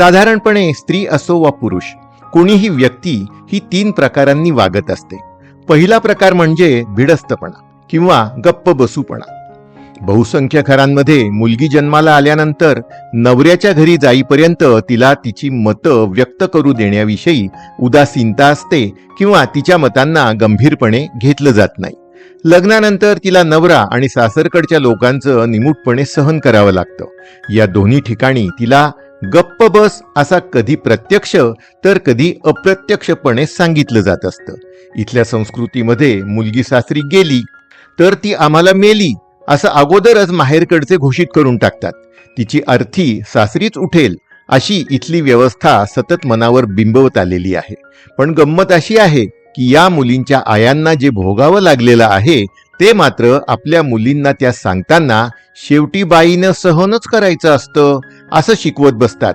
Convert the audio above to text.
साधारणपणे स्त्री असो वा पुरुष, कोणीही व्यक्ती ही 3 प्रकारांनी वागत असते. पहिला प्रकार म्हणजे भिडस्तपणा किंवा गप्प बसूपणा. बहुसंख्य घरांमध्ये मुलगी जन्माला आल्यानंतर नवऱ्याच्या घरी जाईपर्यंत तिला तिची मतं व्यक्त करू देण्याविषयी उदासीनता असते किंवा तिच्या मतांना गंभीरपणे घेतलं जात नाही. लग्नानंतर तिला नवरा आणि सासरकडच्या लोकांचं निमूटपणे सहन करावं लागतं. या दोन्ही ठिकाणी तिला गप्प बस असा कधी प्रत्यक्ष तर कधी अप्रत्यक्षपणे सांगितलं जात असतं. इथल्या संस्कृतीमध्ये मुलगी सासरी गेली तर ती आम्हाला मेली असं अगोदरच माहेरकडचे घोषित करून टाकतात. तिची अर्थी सासरीच उठेल अशी इथली व्यवस्था सतत मनावर बिंबवत आलेली आहे. पण गंमत अशी आहे की या मुलींच्या आयांना जे भोगावं लागलेलं आहे ते मात्र आपल्या मुलींना त्या सांगताना शेवटी बाईनं सहनच करायचं असतं असं शिकवत बसतात.